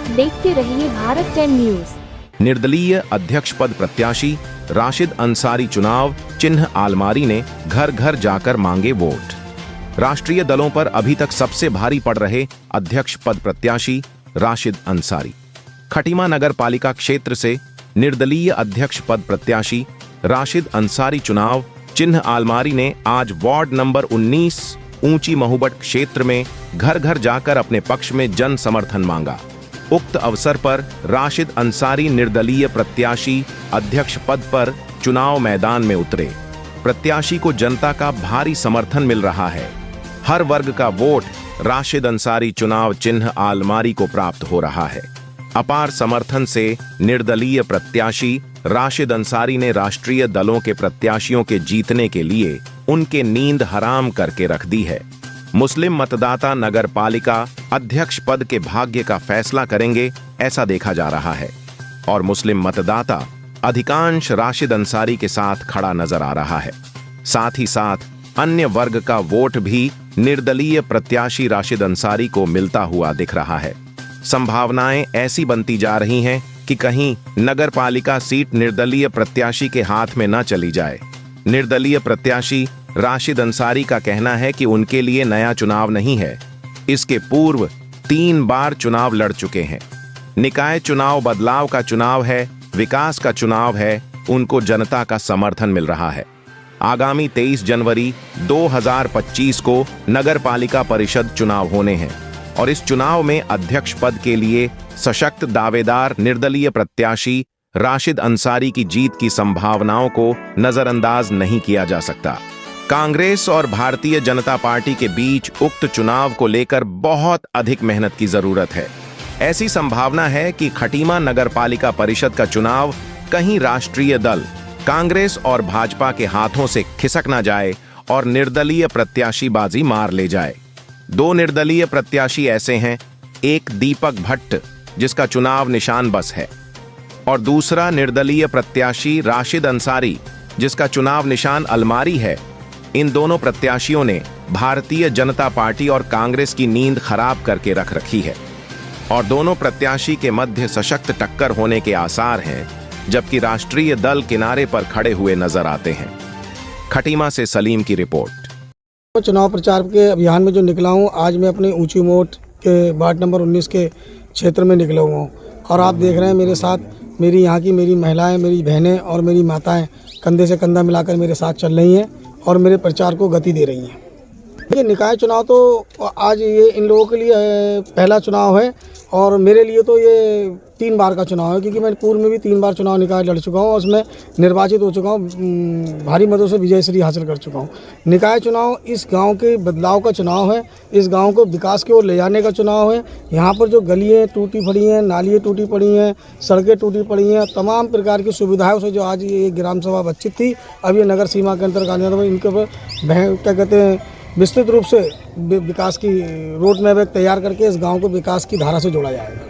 देखते रहिए भारत 10 न्यूज। निर्दलीय अध्यक्ष पद प्रत्याशी राशिद अंसारी चुनाव चिन्ह आलमारी ने घर घर जाकर मांगे वोट। राष्ट्रीय दलों पर अभी तक सबसे भारी पड़ रहे अध्यक्ष पद प्रत्याशी राशिद अंसारी। खटीमा नगर पालिका क्षेत्र से निर्दलीय अध्यक्ष पद प्रत्याशी राशिद अंसारी चुनाव चिन्ह आलमारी ने आज वार्ड नंबर 19 ऊंची महुबट क्षेत्र में घर घर जाकर अपने पक्ष में जन समर्थन मांगा। उक्त अवसर पर राशिद अंसारी निर्दलीय प्रत्याशी अध्यक्ष पद पर चुनाव मैदान में उतरे। प्रत्याशी को जनता का भारी समर्थन मिल रहा है। हर वर्ग का वोट राशिद अंसारी चुनाव चिन्ह आलमारी को प्राप्त हो रहा है। अपार समर्थन से निर्दलीय प्रत्याशी राशिद अंसारी ने राष्ट्रीय दलों के प्रत्याशियों के जीतने के लिए उनके नींद हराम करके रख दी है। मुस्लिम मतदाता नगर पालिका अध्यक्ष पद के भाग्य का फैसला करेंगे, ऐसा देखा जा रहा है और मुस्लिम मतदाता अधिकांश राशिद अंसारी के साथ खड़ा नजर आ रहा है। साथ ही साथ अन्य वर्ग का वोट भी निर्दलीय प्रत्याशी राशिद अंसारी को मिलता हुआ दिख रहा है। संभावनाएं ऐसी बनती जा रही हैं कि कहीं नगर पालिका सीट निर्दलीय प्रत्याशी के हाथ में न चली जाए। निर्दलीय प्रत्याशी राशिद अंसारी का कहना है कि उनके लिए नया चुनाव नहीं है, इसके पूर्व 3 बार चुनाव लड़ चुके हैं। निकाय चुनाव बदलाव का चुनाव है, विकास का चुनाव है, उनको जनता का समर्थन मिल रहा है। आगामी 23 जनवरी 2025 को नगर पालिका परिषद चुनाव होने हैं और इस चुनाव में अध्यक्ष पद के लिए सशक्त दावेदार निर्दलीय प्रत्याशी राशिद अंसारी की जीत की संभावनाओं को नजरअंदाज नहीं किया जा सकता। कांग्रेस और भारतीय जनता पार्टी के बीच उक्त चुनाव को लेकर बहुत अधिक मेहनत की जरूरत है। ऐसी संभावना है कि खटीमा नगर पालिका परिषद का चुनाव कहीं राष्ट्रीय दल कांग्रेस और भाजपा के हाथों से खिसक ना जाए और निर्दलीय प्रत्याशी बाजी मार ले जाए। 2 निर्दलीय प्रत्याशी ऐसे हैं, एक दीपक भट्ट जिसका चुनाव निशान बस है और दूसरा निर्दलीय प्रत्याशी राशिद अंसारी जिसका चुनाव निशान अलमारी है। इन दोनों प्रत्याशियों ने भारतीय जनता पार्टी और कांग्रेस की नींद खराब करके रख रखी है और दोनों प्रत्याशी के मध्य सशक्त टक्कर होने के आसार हैं, जबकि राष्ट्रीय दल किनारे पर खड़े हुए नजर आते हैं। खटीमा से सलीम की रिपोर्ट। चुनाव प्रचार के अभियान में जो निकला हूँ, आज मैं अपने ऊंची मोट के वार्ड नंबर 19 के क्षेत्र में निकला हुआ हूँ और आप देख रहे हैं मेरे साथ मेरी यहाँ की मेरी महिलाएं, मेरी बहनें और मेरी माताएं कंधे से कंधा मिलाकर मेरे साथ चल रही हैं और मेरे प्रचार को गति दे रही हैं। ये निकाय चुनाव तो आज ये इन लोगों के लिए पहला चुनाव है और मेरे लिए तो ये 3 बार का चुनाव है, क्योंकि मैं पूर्व में भी 3 बार चुनाव निकाय लड़ चुका हूँ और उसमें निर्वाचित हो चुका हूँ, भारी मतों से विजयश्री हासिल कर चुका हूँ। निकाय चुनाव इस गांव के बदलाव का चुनाव है, इस गांव को विकास की ओर ले जाने का चुनाव है। यहाँ पर जो गलियाँ टूटी पड़ी हैं, नालियाँ टूटी पड़ी हैं, सड़कें टूटी पड़ी हैं, तमाम प्रकार की सुविधाओं से जो आज ये ग्राम सभा वंचित थी, अब ये नगर सीमा के अंतर्गत इनके ऊपर क्या कहते हैं विस्तृत रूप से विकास की रोड मैप तैयार करके इस गांव को विकास की धारा से जोड़ा जाएगा।